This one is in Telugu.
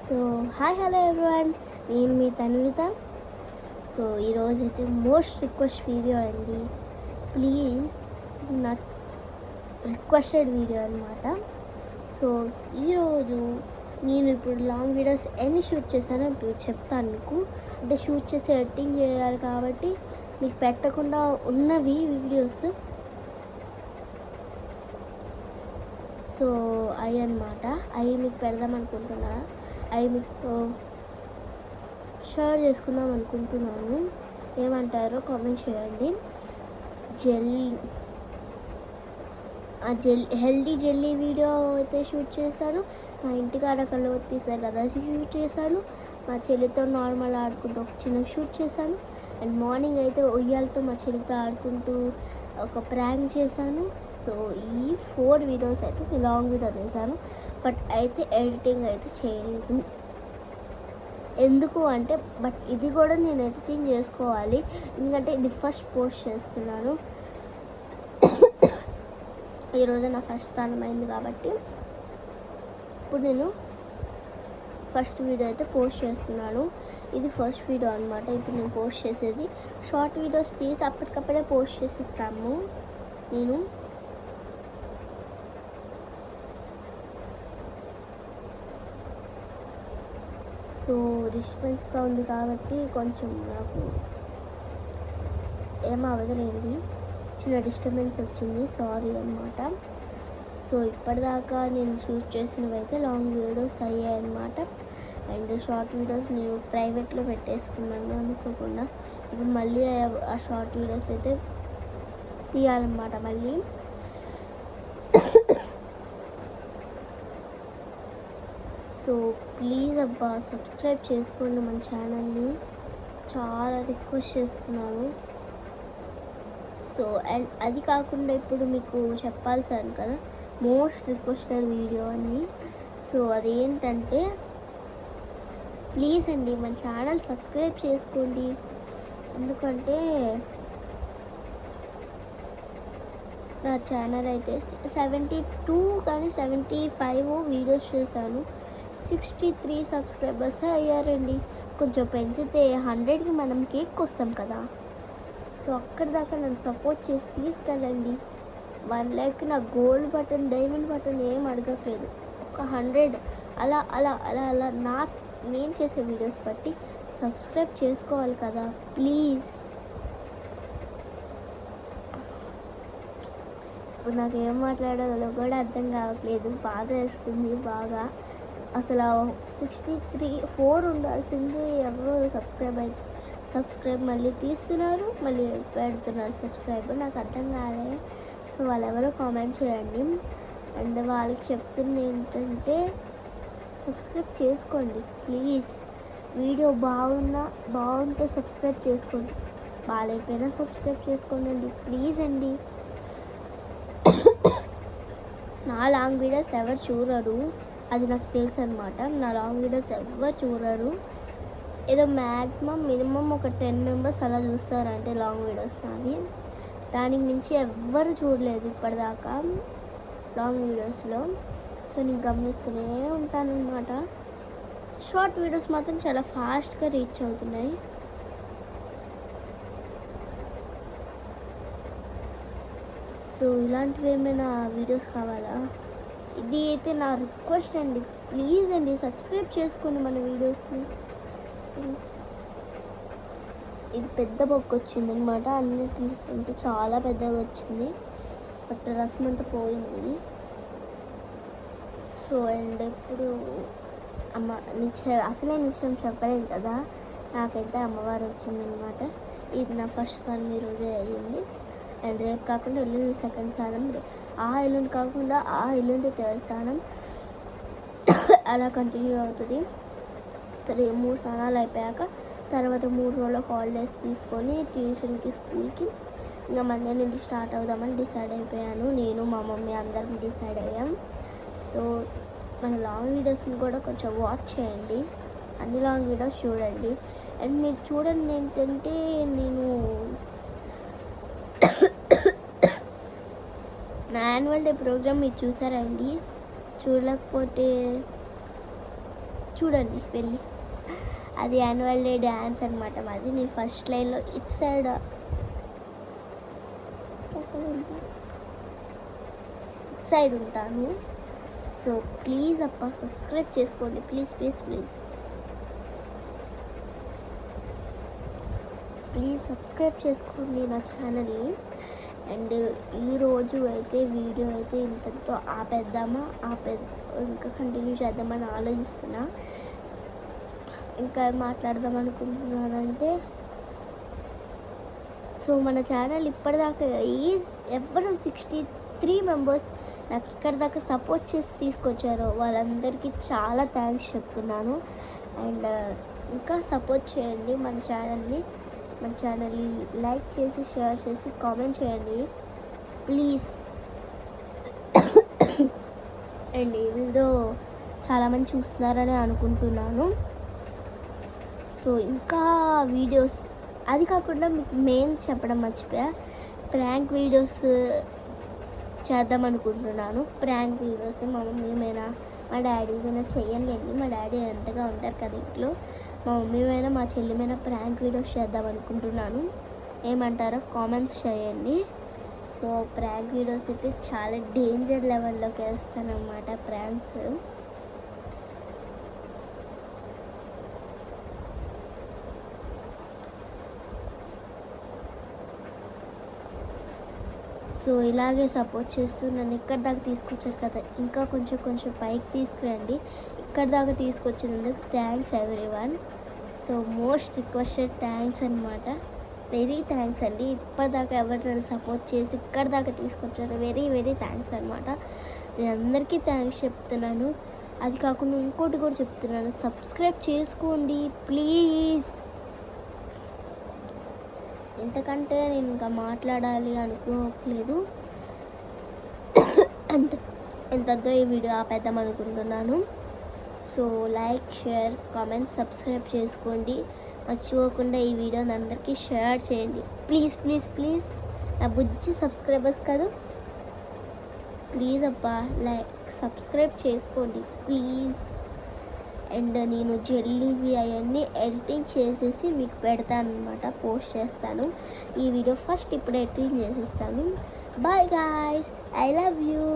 సో హలో ఎవ్రీవన్, నేను మీ తన్విత. సో ఈరోజైతే మోస్ట్ రిక్వెస్ట్ వీడియో అండి, ప్లీజ్ నా రిక్వెస్టెడ్ వీడియో అనమాట. సో ఈరోజు నేను ఇప్పుడు లాంగ్ వీడియోస్ ఎన్ని షూట్ చేశానో ఇప్పుడు చెప్తాను మీకు. అంటే షూట్ చేసి ఎడిటింగ్ చేయాలి కాబట్టి మీకు పెట్టకుండా ఉన్నవి వీడియోస్. సో అవి అనమాట, అవి మీకు పెడదాం అనుకుంటున్నా, అవి మీకు షేర్ చేసుకుందాం అనుకుంటున్నాను. ఏమంటారో కామెంట్ చేయండి. హెల్దీ జెల్లీ వీడియో అయితే షూట్ చేశాను. మా ఇంటికాడ కళ్ళు తీసారు కదా షూట్ చేశాను. మా చెల్లితో నార్మల్ ఆడుకుంటూ ఒక చిన్న షూట్ చేశాను. అండ్ మార్నింగ్ అయితే ఉయ్యాలతో మా చెల్లితో ఆడుకుంటూ ఒక ప్రాంక్ చేశాను. సో ఈ 4 వీడియోస్ అయితే నేను లాంగ్ వీడియో చేశాను, బట్ అయితే ఎడిటింగ్ అయితే చేయలేదు. ఎందుకు అంటే బట్ ఇది కూడా నేను ఎడిటింగ్ చేసుకోవాలి, ఎందుకంటే ఇది ఫస్ట్ పోస్ట్ చేస్తున్నాను. ఈరోజు నా ఫస్ట్ స్థానం అయింది కాబట్టి ఇప్పుడు నేను ఫస్ట్ వీడియో అయితే పోస్ట్ చేస్తున్నాను. ఇది ఫస్ట్ వీడియో అనమాట. ఇప్పుడు నేను పోస్ట్ చేసేది షార్ట్ వీడియోస్ తీసి అప్పటికప్పుడే పోస్ట్ చేసిస్తాము నేను. సో డిస్టర్బెన్స్గా ఉంది కాబట్టి కొంచెం నాకు ఏమవదలేండి, చిన్న డిస్టర్బెన్స్ వచ్చింది, సారీ అన్నమాట. సో ఇప్పటిదాకా నేను షూట్ చేసినవి అయితే లాంగ్ వీడియోస్ అయ్యాయి అన్నమాట. అండ్ షార్ట్ వీడియోస్ నేను ప్రైవేట్లో పెట్టేసుకున్నాను అనుకోకుండా. ఇప్పుడు మళ్ళీ ఆ షార్ట్ వీడియోస్ అయితే తీయాలన్నమాట మళ్ళీ. సో ప్లీజ్ అబ్బా సబ్స్క్రైబ్ చేసుకోండి మన ఛానల్ని, చాలా రిక్వెస్ట్ చేస్తున్నాను. సో అండ్ అది కాకుండా ఇప్పుడు మీకు చెప్పాల్సాను కదా మోస్ట్ రిక్వెస్టెడ్ వీడియో అని. సో అదేంటంటే ప్లీజ్ అండి మన ఛానల్ సబ్స్క్రైబ్ చేసుకోండి. ఎందుకంటే నా ఛానల్ అయితే 72 కానీ 75 వీడియోస్ చేశాను. 63 సబ్స్క్రైబర్స్ అయ్యారండి. కొంచెం పెంచితే 100కి మనం కేక్ వస్తాం కదా. సో అక్కడి దాకా నన్ను సపోర్ట్ చేసి తీసుకెళ్ళండి. 1 లైక్ నా గోల్డ్ బటన్ డైమండ్ బటన్ ఏం అడగట్లేదు, ఒక 100 అలా అలా అలా అలా నేను చేసే వీడియోస్ బట్టి సబ్స్క్రైబ్ చేసుకోవాలి కదా ప్లీజ్. ఇప్పుడు నాకు ఏం మాట్లాడాలో కూడా అర్థం కావట్లేదు, బాధ వేస్తుంది బాగా. అసలు 64 ఉండాల్సింది ఎవరో సబ్స్క్రైబ్ మళ్ళీ తీస్తున్నారు, మళ్ళీ పెడుతున్నారు సబ్స్క్రైబ్, నాకు అర్థం కాలే. సో వాళ్ళెవరో కామెంట్ చేయండి. అండ్ వాళ్ళకి చెప్తున్న ఏంటంటే సబ్స్క్రైబ్ చేసుకోండి ప్లీజ్. వీడియో బాగుంటే సబ్స్క్రైబ్ చేసుకోండి, బాగాలేకపోయినా సబ్స్క్రైబ్ చేసుకోండి అండి ప్లీజ్ అండి. నా లాంగ్ వీడియోస్ ఎవరు చూడరు, అది నాకు తెలుసు అనమాట. నా లాంగ్ వీడియోస్ ఎవరు చూడరు, ఏదో మ్యాక్సిమం మినిమం ఒక 10 మెంబర్స్ అలా చూస్తారంటే లాంగ్ వీడియోస్ నావి. దానికి మించి ఎవ్వరు చూడలేదు ఇప్పటిదాకా లాంగ్ వీడియోస్లో. సో నేను గమనిస్తూనే ఉంటానన్నమాట. షార్ట్ వీడియోస్ మాత్రం చాలా ఫాస్ట్గా రీచ్ అవుతున్నాయి. సో ఇలాంటివి ఏమైనా వీడియోస్ కావాలా? ఇది అయితే నా రిక్వెస్ట్ అండి, ప్లీజ్ అండి సబ్స్క్రైబ్ చేసుకోండి మన వీడియోస్ని. ఇది పెద్ద బొక్క వచ్చింది అనమాట, అన్నిటికంటే చాలా పెద్దగా వచ్చింది, బట్ రసం అంతా పోయింది. సో అండ్ ఇప్పుడు అసలే విషయం చెప్పలేదు కదా, నాకైతే అమ్మవారు వచ్చిందనమాట. ఇది నా ఫస్ట్ స్థానం ఈరోజే అయ్యింది. అండ్ రేపు కాకుండా ఎల్లుండి సెకండ్ స్థానం, ఎల్లుండి కాకుండా ఎల్లుండి థర్డ్ స్థానం, అలా కంటిన్యూ అవుతుంది. 3 స్థానాలు అయిపోయాక తర్వాత 3 రోజుల హాలిడేస్ తీసుకొని ట్యూషన్కి స్కూల్కి ఇంకా మండే నుండి స్టార్ట్ అవుదామని డిసైడ్ అయిపోయాను. నేను మా మమ్మీ అందరం డిసైడ్ అయ్యాం. సో మన లాంగ్ వీడియోస్ని కూడా కొంచెం వాచ్ చేయండి, అన్ని లాంగ్ వీడియోస్ చూడండి. అండ్ మీరు చూడండి ఏంటంటే నేను నా యాన్యువల్ డే ప్రోగ్రామ్ మీరు చూసారండి, చూడలేకపోతే చూడండి వెళ్ళి. అది యాన్యువల్ డే డ్యాన్స్ అనమాట మాది. నేను ఫస్ట్ లైన్లో ఇటు సైడ్ ఉంటాను. సో ప్లీజ్ సబ్స్క్రైబ్ చేసుకోండి ప్లీజ్ సబ్స్క్రైబ్ చేసుకోండి నా ఛానల్ని. అండ్ ఈరోజు అయితే వీడియో అయితే ఇంతతో ఆపేద్దామా ఇంకా కంటిన్యూ చేద్దామని ఆలోచిస్తున్నా. ఇంకా మాట్లాడదాం అనుకుంటున్నానంటే, సో మన ఛానల్ ఇప్పటిదాకా ఎవరు 63 మెంబర్స్ నాకు ఇక్కడి దాకా సపోర్ట్ చేసి తీసుకొచ్చారో వాళ్ళందరికీ చాలా థ్యాంక్స్ చెప్తున్నాను. అండ్ ఇంకా సపోర్ట్ చేయండి మన ఛానల్ని లైక్ చేసి షేర్ చేసి కామెంట్ చేయండి ప్లీజ్. అండ్ ఈ వీడియో చాలామంది చూస్తున్నారని అనుకుంటున్నాను. సో ఇంకా వీడియోస్, అది కాకుండా మీకు మెయిన్ చెప్పడం మర్చిపోయా, ప్రాంక్ వీడియోస్ చేద్దాం అనుకుంటున్నాను. ప్రాంక్ వీడియోస్ మా మమ్మీ మైనా మా డాడీ మైనా చెయ్యండి. మా డాడీ ఎంతగా ఉంటారు కదా ఇంట్లో. మా మమ్మీ మైనా మా చెల్లి మైనా ప్రాంక్ వీడియోస్ చేద్దాం అనుకుంటున్నాను. ఏమంటారో కామెంట్స్ చేయండి. సో ప్రాంక్ వీడియోస్ అయితే చాలా డేంజర్ లెవెల్లోకి వేస్తానన్నమాట ప్రాంక్స్. సో ఇలాగే సపోర్ట్ చేస్తూ నన్ను ఇక్కడ దాకా తీసుకొచ్చారు కదా, ఇంకా కొంచెం పైకి తీసుకురండి. ఇక్కడ దాకా తీసుకొచ్చినందుకు thanks everyone. So most requested thanks అనమాట. వెరీ థ్యాంక్స్ అండి. ఇప్పటిదాకా ఎవరు నన్ను సపోర్ట్ చేసి ఇక్కడ దాకా తీసుకొచ్చారు, వెరీ థ్యాంక్స్ అనమాట. నేను అందరికీ థ్యాంక్స్ చెప్తున్నాను. అది కాకుండా ఇంకోటి కూడా చెప్తున్నాను, సబ్స్క్రైబ్ చేసుకోండి ప్లీజ్. ఎంతకంటే నేను ఇంకా మాట్లాడాలి అనుకోలేదు. ఎంతతో ఈ వీడియో ఆపేద్దాం అనుకుంటున్నాను. So like share comment subscribe చేసుకోండి. మర్చిపోకుండా ఈ వీడియోని అందరికీ షేర్ చేయండి ప్లీజ్. నా బుజ్జి సబ్స్క్రైబర్స్ కాదు, ప్లీజ్ లైక్ సబ్స్క్రైబ్ చేసుకోండి ప్లీజ్. అండ్ నేను జెల్లీవి అవన్నీ ఎడిటింగ్ చేసేసి మీకు పెడతాను అనమాట, పోస్ట్ చేస్తాను. ఈ వీడియో ఫస్ట్ ఇప్పుడు ఎడిటింగ్ చేసేస్తాను. Bye guys, I love you.